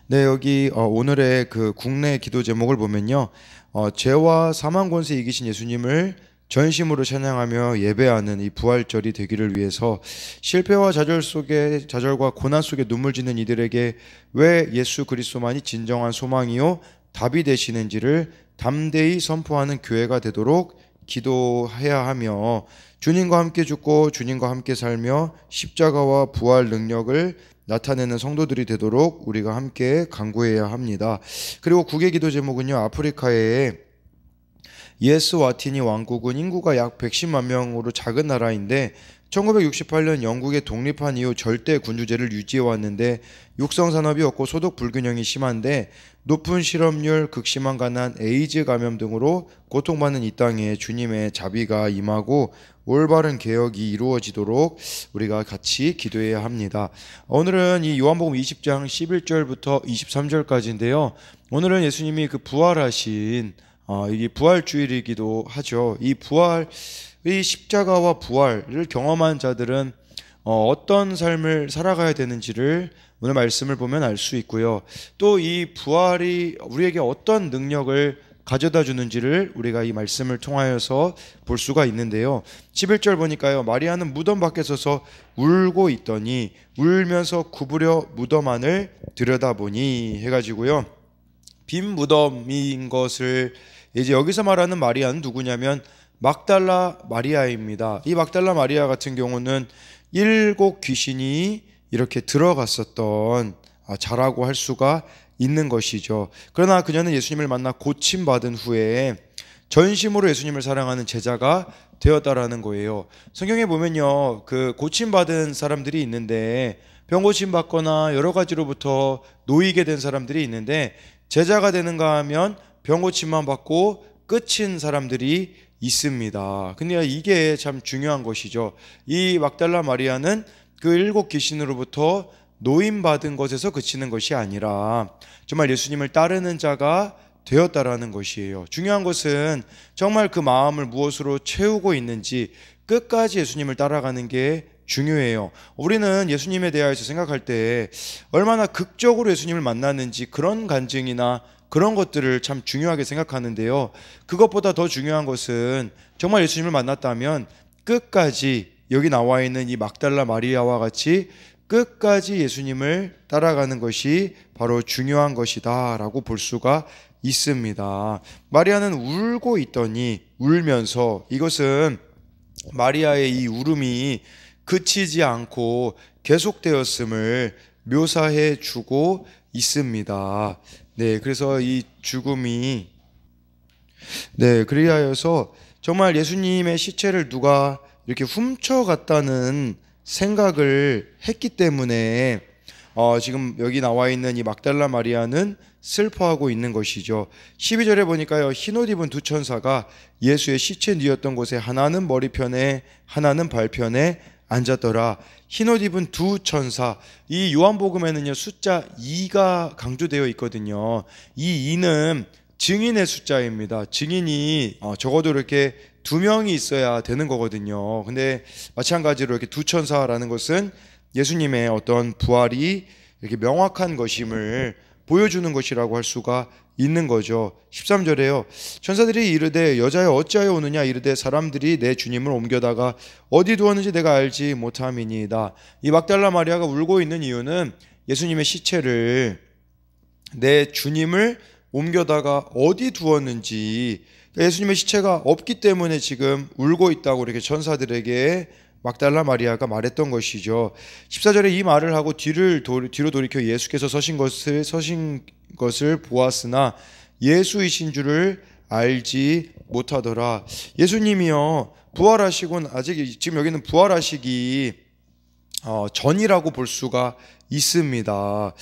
네, 여기 오늘의 그 국내 기도 제목을 보면요. 죄와 사망 권세 이기신 예수님을 전심으로 찬양하며 예배하는 이 부활절이 되기를 위해서 실패와 좌절과 고난 속에 눈물 짓는 이들에게 왜 예수 그리스도만이 진정한 소망이요 답이 되시는지를 담대히 선포하는 교회가 되도록 기도해야 하며, 주님과 함께 죽고 주님과 함께 살며 십자가와 부활 능력을 나타내는 성도들이 되도록 우리가 함께 간구해야 합니다. 그리고 국외 기도 제목은요, 아프리카의 예스와티니 왕국은 인구가 약 110만 명으로 작은 나라인데 1968년 영국의 독립한 이후 절대 군주제를 유지해 왔는데 육성 산업이 없고 소득 불균형이 심한데 높은 실업률, 극심한 가난, 에이즈 감염 등으로 고통받는 이 땅에 주님의 자비가 임하고 올바른 개혁이 이루어지도록 우리가 같이 기도해야 합니다. 오늘은 이 요한복음 20장 11절부터 23절까지인데요. 오늘은 예수님이 그 부활하신 이게 부활주일이기도 하죠. 이 십자가와 부활을 경험한 자들은 어떤 삶을 살아가야 되는지를 오늘 말씀을 보면 알 수 있고요. 또 이 부활이 우리에게 어떤 능력을 가져다 주는지를 우리가 이 말씀을 통하여서 볼 수가 있는데요. 11절 보니까요, 마리아는 무덤 밖에 서서 울고 있더니 울면서 구부려 무덤 안을 들여다보니 해가지고요, 빈 무덤인 것을 이제 여기서 말하는 마리아는 누구냐면 막달라 마리아입니다. 이 막달라 마리아 같은 경우는 7 귀신이 이렇게 들어갔었던 자라고 할 수가 있는 것이죠. 그러나 그녀는 예수님을 만나 고침받은 후에 전심으로 예수님을 사랑하는 제자가 되었다라는 거예요. 성경에 보면요, 그 고침받은 사람들이 있는데 병 고침받거나 여러 가지로부터 놓이게 된 사람들이 있는데 제자가 되는가 하면 병 고침만 받고 끝인 사람들이 있습니다. 근데 이게 참 중요한 것이죠. 이 막달라 마리아는 그 7 귀신으로부터 노임받은 것에서 그치는 것이 아니라 정말 예수님을 따르는 자가 되었다라는 것이에요. 중요한 것은 정말 그 마음을 무엇으로 채우고 있는지 끝까지 예수님을 따라가는 게 중요해요. 우리는 예수님에 대하여서 생각할 때 얼마나 극적으로 예수님을 만났는지 그런 간증이나 그런 것들을 참 중요하게 생각하는데요. 그것보다 더 중요한 것은 정말 예수님을 만났다면 끝까지, 여기 나와 있는 이 막달라 마리아와 같이 끝까지 예수님을 따라가는 것이 바로 중요한 것이다 라고 볼 수가 있습니다. 마리아는 울고 있더니, 울면서, 이것은 마리아의 이 울음이 그치지 않고 계속되었음을 묘사해 주고 있습니다. 네, 그래서 이 죽음이, 그리하여서 정말 예수님의 시체를 누가 이렇게 훔쳐갔다는 생각을 했기 때문에 지금 여기 나와 있는 이 막달라 마리아는 슬퍼하고 있는 것이죠. 12절에 보니까요, 흰옷 입은 2 천사가 예수의 시체 뉘었던 곳에 하나는 머리편에 하나는 발편에 앉았더라. 흰옷 입은 2 천사, 이 요한복음에는요 숫자 2가 강조되어 있거든요. 이 2는 증인의 숫자입니다. 증인이 적어도 이렇게 2명이 있어야 되는 거거든요. 근데 마찬가지로 이렇게 2 천사라는 것은 예수님의 어떤 부활이 이렇게 명확한 것임을 보여주는 것이라고 할 수가 있는 거죠. 13절에요. 천사들이 이르되 여자여 어찌하여 오느냐, 이르되 사람들이 내 주님을 옮겨다가 어디 두었는지 내가 알지 못함이니이다. 이 막달라 마리아가 울고 있는 이유는 예수님의 시체를, 내 주님을 옮겨다가 어디 두었는지, 예수님의 시체가 없기 때문에 지금 울고 있다고 이렇게 천사들에게 막달라 마리아가 말했던 것이죠. 14절에 이 말을 하고 뒤로 돌이켜 예수께서 서신 것을 보았으나 예수이신 줄을 알지 못하더라. 예수님이요 부활하시곤 아직, 지금 여기는 부활하시기 전이라고 볼 수가 있습니다.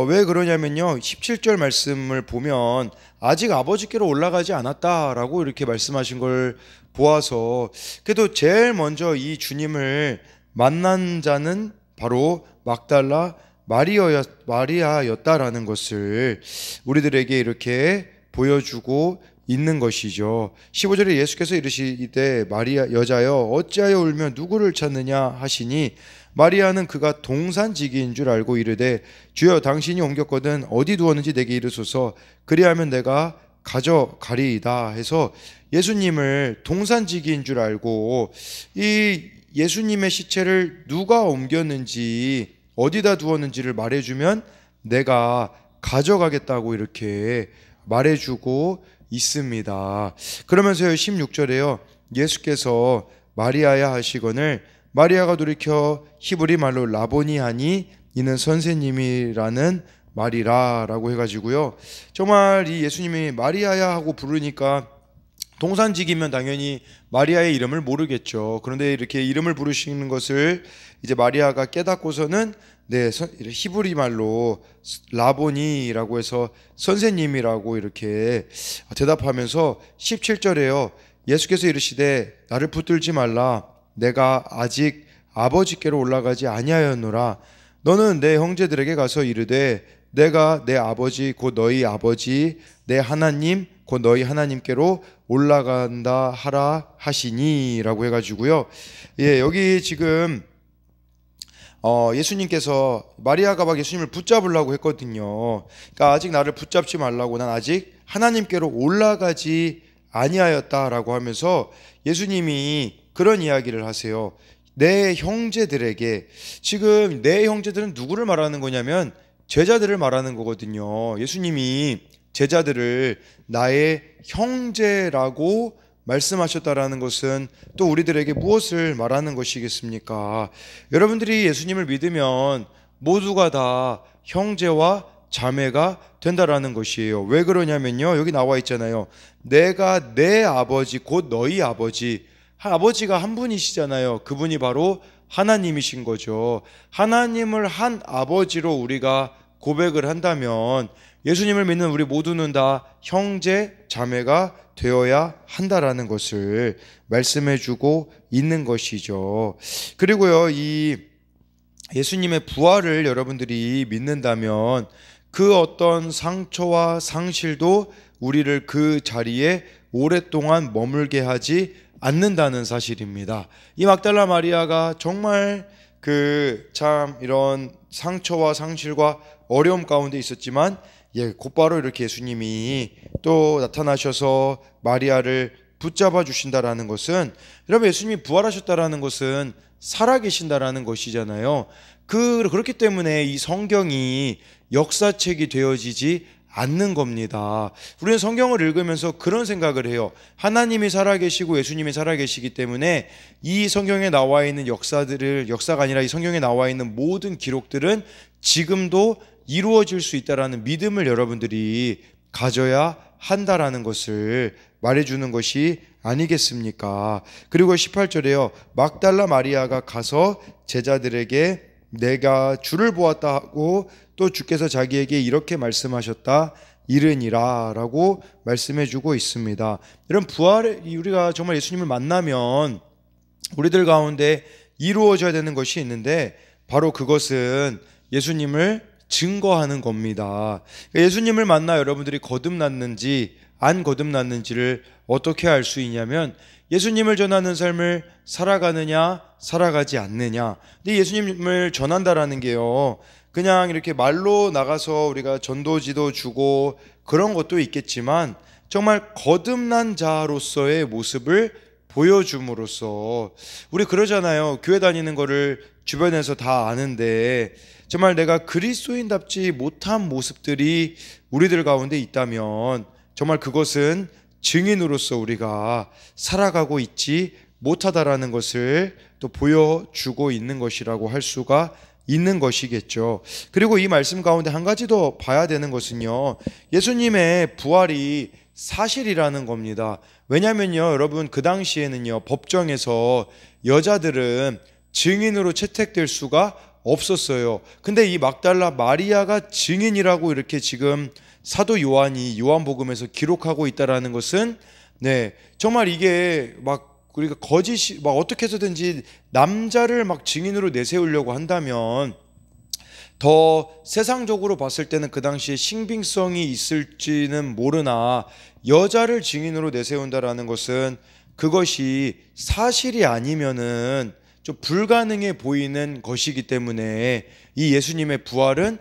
왜 그러냐면요, 17절 말씀을 보면 아직 아버지께로 올라가지 않았다라고 이렇게 말씀하신 걸 보아서, 그래도 제일 먼저 이 주님을 만난 자는 바로 막달라 마리아였다라는 것을 우리들에게 이렇게 보여주고 있는 것이죠. 15절에 예수께서 이르시되 마리아 여자여 어찌하여 울며 누구를 찾느냐 하시니 마리아는 그가 동산지기인 줄 알고 이르되 주여 당신이 옮겼거든 어디 두었는지 내게 이르소서 그리하면 내가 가져가리이다 해서 예수님을 동산지기인 줄 알고 이 예수님의 시체를 누가 옮겼는지 어디다 두었는지를 말해주면 내가 가져가겠다고 이렇게 말해주고 있습니다. 그러면서요 16절에요 예수께서 마리아야 하시거늘 마리아가 돌이켜 히브리 말로 라보니 하니 이는 선생님이라는 말이라 라고 해가지고요 정말 이 예수님이 마리아야 하고 부르니까 동산지기면 당연히 마리아의 이름을 모르겠죠. 그런데 이렇게 이름을 부르시는 것을 이제 마리아가 깨닫고서는 히브리 말로 라보니라고 해서 선생님이라고 이렇게 대답하면서 17절에요 예수께서 이르시되 나를 붙들지 말라 내가 아직 아버지께로 올라가지 아니하였노라 너는 내 형제들에게 가서 이르되 내가 내 아버지 곧 너희 아버지 내 하나님 곧 너희 하나님께로 올라간다 하라 하시니 라고 해가지고요 여기 지금 예수님께서 마리아가 막 예수님을 붙잡으려고 했거든요. 그러니까 아직 나를 붙잡지 말라고 난 아직 하나님께로 올라가지 아니하였다라고 하면서 예수님이 그런 이야기를 하세요. 내 형제들에게 지금 내 형제들은 누구를 말하는 거냐면 제자들을 말하는 거거든요. 예수님이 제자들을 나의 형제라고 말씀하셨다라는 것은 또 우리들에게 무엇을 말하는 것이겠습니까? 여러분들이 예수님을 믿으면 모두가 다 형제와 자매가 된다라는 것이에요. 왜 그러냐면요. 여기 나와 있잖아요. 내가 내 아버지 곧 너희 아버지가 한 분이시잖아요. 그분이 바로 하나님이신 거죠. 하나님을 한 아버지로 우리가 고백을 한다면 예수님을 믿는 우리 모두는 다 형제, 자매가 되어야 한다라는 것을 말씀해주고 있는 것이죠. 그리고요, 이 예수님의 부활을 여러분들이 믿는다면 그 어떤 상처와 상실도 우리를 그 자리에 오랫동안 머물게 하지 않는다는 사실입니다. 이 막달라 마리아가 정말 참 이런 상처와 상실과 어려움 가운데 있었지만 곧바로 이렇게 예수님이 또 나타나셔서 마리아를 붙잡아 주신다라는 것은 여러분 예수님이 부활하셨다라는 것은 살아계신다라는 것이잖아요. 그렇기 때문에 이 성경이 역사책이 되어지지 않는 겁니다. 우리는 성경을 읽으면서 그런 생각을 해요. 하나님이 살아계시고 예수님이 살아계시기 때문에 이 성경에 나와 있는 역사가 아니라 이 성경에 나와 있는 모든 기록들은 지금도 이루어질 수 있다라는 믿음을 여러분들이 가져야 한다라는 것을 말해주는 것이 아니겠습니까? 그리고 18절에요. 막달라 마리아가 가서 제자들에게 내가 주를 보았다 하고 또 주께서 자기에게 이렇게 말씀하셨다 이르니라 라고 말씀해주고 있습니다. 이런 부활에 우리가 정말 예수님을 만나면 우리들 가운데 이루어져야 되는 것이 있는데 바로 그것은 예수님을 증거하는 겁니다. 예수님을 만나 여러분들이 거듭났는지 안 거듭났는지를 어떻게 알 수 있냐면 예수님을 전하는 삶을 살아가느냐 살아가지 않느냐. 근데 예수님을 전한다라는 게요 그냥 이렇게 말로 나가서 우리가 전도지도 주고 그런 것도 있겠지만 정말 거듭난 자로서의 모습을 보여줌으로써 우리 그러잖아요. 교회 다니는 거를 주변에서 다 아는데 정말 내가 그리스도인답지 못한 모습들이 우리들 가운데 있다면 정말 그것은 증인으로서 우리가 살아가고 있지 못하다라는 것을 또 보여주고 있는 것이라고 할 수가 있는 것이겠죠. 그리고 이 말씀 가운데 한 가지 더 봐야 되는 것은요 예수님의 부활이 사실이라는 겁니다. 왜냐면요 여러분 그 당시에는요 법정에서 여자들은 증인으로 채택될 수가 없었어요. 근데 이 막달라 마리아가 증인이라고 이렇게 지금 사도 요한이 요한복음에서 기록하고 있다라는 것은 정말 이게 막 우리가 거짓이 막 어떻게 해서든지 남자를 막 증인으로 내세우려고 한다면 더 세상적으로 봤을 때는 그 당시에 신빙성이 있을지는 모르나 여자를 증인으로 내세운다라는 것은 그것이 사실이 아니면은 좀 불가능해 보이는 것이기 때문에 이 예수님의 부활은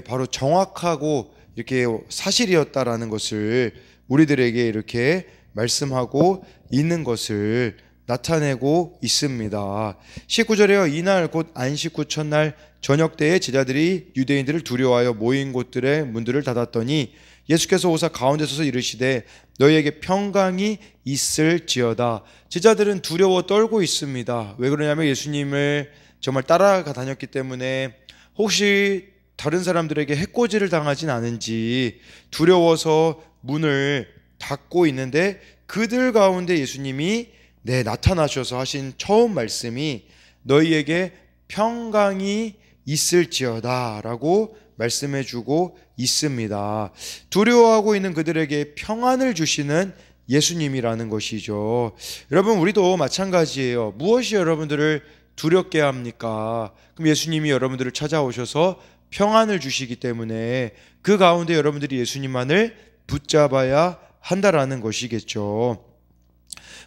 바로 정확하고 이렇게 사실이었다라는 것을 우리들에게 이렇게 말씀하고 있는 것을 나타내고 있습니다. 19절에요. 이날 곧 안식 후 첫날 저녁 때에 제자들이 유대인들을 두려워하여 모인 곳들의 문들을 닫았더니 예수께서 오사 가운데 서서 이르시되 너희에게 평강이 있을지어다. 제자들은 두려워 떨고 있습니다. 왜 그러냐면 예수님을 정말 따라가 다녔기 때문에 혹시 다른 사람들에게 해코지를 당하진 않은지 두려워서 문을 닫고 있는데, 그들 가운데 예수님이 나타나셔서 하신 처음 말씀이 너희에게 평강이 있을지어다 라고 말씀해 주고 있습니다. 두려워하고 있는 그들에게 평안을 주시는 예수님이라는 것이죠. 여러분, 우리도 마찬가지예요. 무엇이 여러분들을 두렵게 합니까? 그럼 예수님이 여러분들을 찾아오셔서 평안을 주시기 때문에 그 가운데 여러분들이 예수님만을 붙잡아야 한다라는 것이겠죠.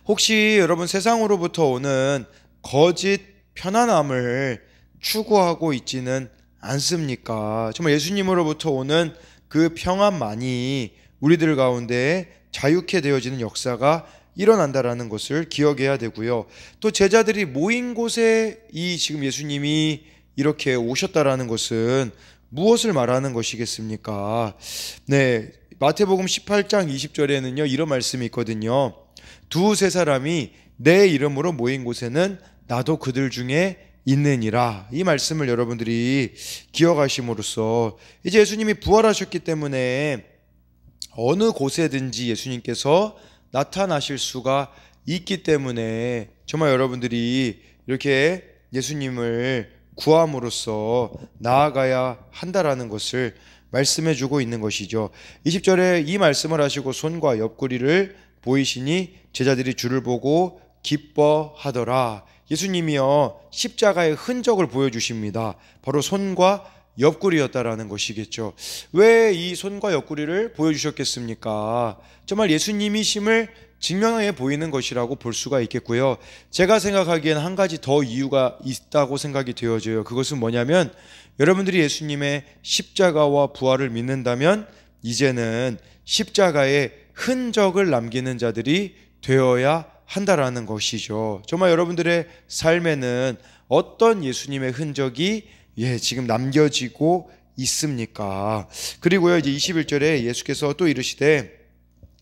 혹시 여러분 세상으로부터 오는 거짓 편안함을 추구하고 있지는 않습니까? 정말 예수님으로부터 오는 그 평안만이 우리들 가운데 자유케 되어지는 역사가 일어난다라는 것을 기억해야 되고요. 또 제자들이 모인 곳에 이 지금 예수님이 이렇게 오셨다라는 것은 무엇을 말하는 것이겠습니까? 마태복음 18장 20절에는요 이런 말씀이 있거든요. 두세 사람이 내 이름으로 모인 곳에는 나도 그들 중에 있느니라. 이 말씀을 여러분들이 기억하심으로써 이제 예수님이 부활하셨기 때문에 어느 곳에든지 예수님께서 나타나실 수가 있기 때문에 정말 여러분들이 이렇게 예수님을 구함으로써 나아가야 한다라는 것을 말씀해 주고 있는 것이죠. 20절에 이 말씀을 하시고 손과 옆구리를 보이시니 제자들이 주를 보고 기뻐하더라. 예수님이요 십자가의 흔적을 보여주십니다. 바로 손과 옆구리였다라는 것이겠죠. 왜 이 손과 옆구리를 보여주셨겠습니까? 정말 예수님이심을 증명해 보이는 것이라고 볼 수가 있겠고요. 제가 생각하기엔 한 가지 더 이유가 있다고 생각이 되어져요. 그것은 뭐냐면 여러분들이 예수님의 십자가와 부활을 믿는다면 이제는 십자가의 흔적을 남기는 자들이 되어야 한다라는 것이죠. 정말 여러분들의 삶에는 어떤 예수님의 흔적이 지금 남겨지고 있습니까? 그리고요 이제 21절에 예수께서 또 이르시되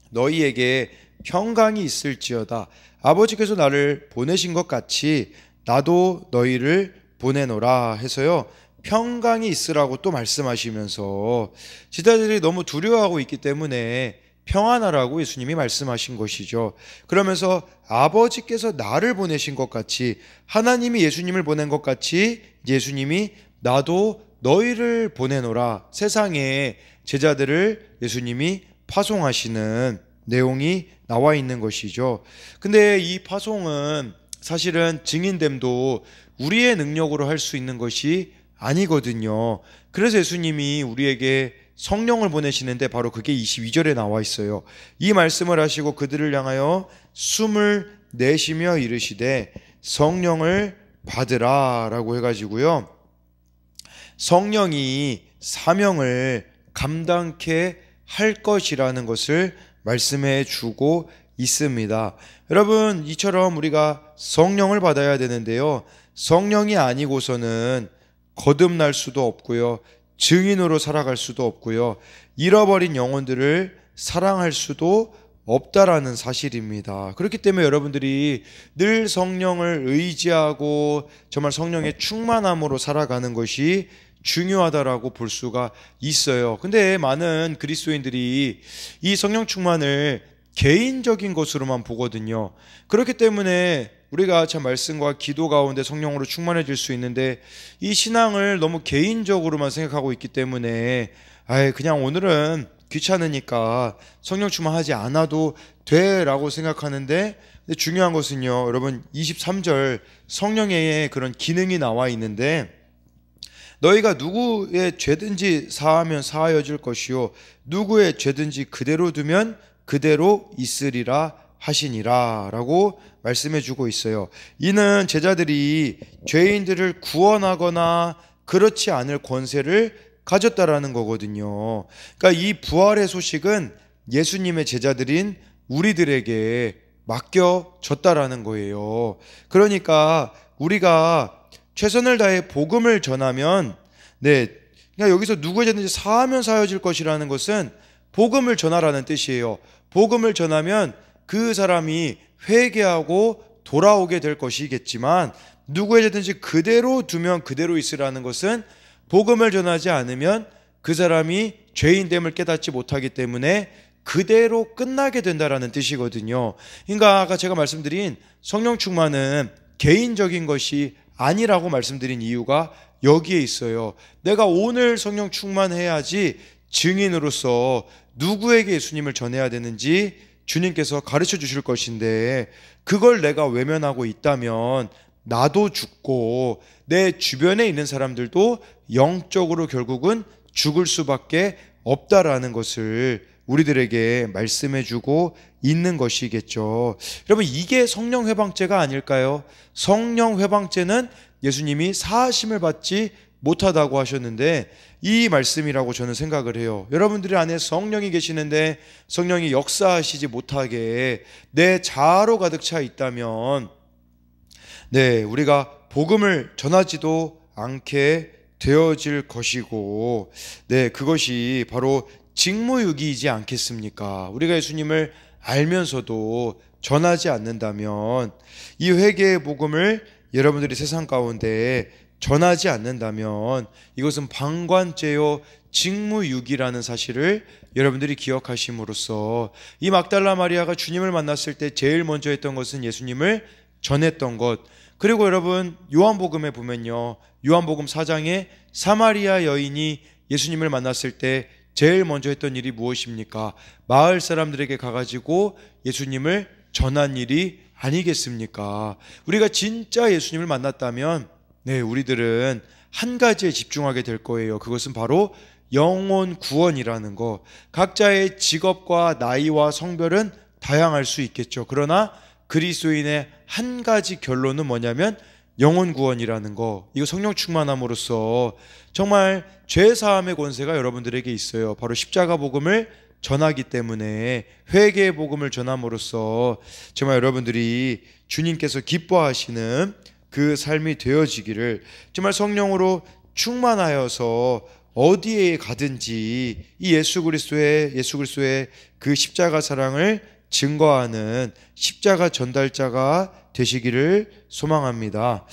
너희에게 평강이 있을지어다. 아버지께서 나를 보내신 것 같이 나도 너희를 보내노라 해서요 평강이 있으라고 또 말씀하시면서 제자들이 너무 두려워하고 있기 때문에 평안하라고 예수님이 말씀하신 것이죠. 그러면서 아버지께서 나를 보내신 것 같이, 하나님이 예수님을 보낸 것 같이 예수님이 나도 너희를 보내노라. 세상에 제자들을 예수님이 파송하시는 내용이 나와 있는 것이죠. 근데 이 파송은 사실은 증인됨도 우리의 능력으로 할 수 있는 것이 아니거든요. 그래서 예수님이 우리에게 성령을 보내시는데 바로 그게 22절에 나와 있어요. 이 말씀을 하시고 그들을 향하여 숨을 내쉬며 이르시되 성령을 받으라 라고 해가지고요 성령이 사명을 감당케 할 것이라는 것을 말씀해 주고 있습니다. 여러분, 이처럼 우리가 성령을 받아야 되는데요 성령이 아니고서는 거듭날 수도 없고요 증인으로 살아갈 수도 없고요 잃어버린 영혼들을 사랑할 수도 없다라는 사실입니다. 그렇기 때문에 여러분들이 늘 성령을 의지하고 정말 성령의 충만함으로 살아가는 것이 중요하다라고 볼 수가 있어요. 근데 많은 그리스도인들이 이 성령 충만을 개인적인 것으로만 보거든요. 그렇기 때문에 우리가 참 말씀과 기도 가운데 성령으로 충만해질 수 있는데 이 신앙을 너무 개인적으로만 생각하고 있기 때문에 그냥 오늘은 귀찮으니까 성령 충만하지 않아도 돼라고 생각하는데, 근데 중요한 것은요 여러분 23절 성령의 그런 기능이 나와 있는데 너희가 누구의 죄든지 사하면 사하여질 것이요 누구의 죄든지 그대로 두면 그대로 있으리라 하시니라 라고 말씀해 주고 있어요. 이는 제자들이 죄인들을 구원하거나 그렇지 않을 권세를 가졌다라는 거거든요. 그러니까 이 부활의 소식은 예수님의 제자들인 우리들에게 맡겨졌다라는 거예요. 그러니까 우리가 최선을 다해 복음을 전하면, 그러니까 여기서 누구에게든지 사하면 사여질 것이라는 것은 복음을 전하라는 뜻이에요. 복음을 전하면 그 사람이 회개하고 돌아오게 될 것이겠지만, 누구에게든지 그대로 두면 그대로 있으라는 것은 복음을 전하지 않으면 그 사람이 죄인됨을 깨닫지 못하기 때문에 그대로 끝나게 된다라는 뜻이거든요. 그러니까 아까 제가 말씀드린 성령 충만은 개인적인 것이 아니라고 말씀드린 이유가 여기에 있어요. 내가 오늘 성령 충만해야지 증인으로서 누구에게 예수님을 전해야 되는지 주님께서 가르쳐 주실 것인데, 그걸 내가 외면하고 있다면 나도 죽고 내 주변에 있는 사람들도 영적으로 결국은 죽을 수밖에 없다라는 것을 우리들에게 말씀해 주고 있는 것이겠죠. 여러분, 이게 성령 회방죄가 아닐까요? 성령 회방죄는 예수님이 사하심을 받지 못하다고 하셨는데 이 말씀이라고 저는 생각을 해요. 여러분들의 안에 성령이 계시는데 성령이 역사하시지 못하게 내 자아로 가득 차 있다면 우리가 복음을 전하지도 않게 되어질 것이고, 그것이 바로 직무유기이지 않겠습니까? 우리가 예수님을 알면서도 전하지 않는다면, 이 회개의 복음을 여러분들이 세상 가운데 전하지 않는다면 이것은 방관죄요 직무유기라는 사실을 여러분들이 기억하심으로써, 이 막달라 마리아가 주님을 만났을 때 제일 먼저 했던 것은 예수님을 전했던 것. 그리고 여러분, 요한복음에 보면요, 요한복음 4장에 사마리아 여인이 예수님을 만났을 때 제일 먼저 했던 일이 무엇입니까? 마을 사람들에게 가가지고 예수님을 전한 일이 아니겠습니까? 우리가 진짜 예수님을 만났다면 우리들은 한 가지에 집중하게 될 거예요. 그것은 바로 영혼 구원이라는 거. 각자의 직업과 나이와 성별은 다양할 수 있겠죠. 그러나 그리스도인의 한 가지 결론은 뭐냐면 영혼 구원이라는 거. 이거 성령 충만함으로써 정말 죄 사함의 권세가 여러분들에게 있어요. 바로 십자가 복음을 전하기 때문에, 회개의 복음을 전함으로써 정말 여러분들이 주님께서 기뻐하시는 그 삶이 되어지기를, 정말 성령으로 충만하여서 어디에 가든지 이 예수 그리스도의 그 십자가 사랑을 증거하는 십자가 전달자가 되시기를 소망합니다.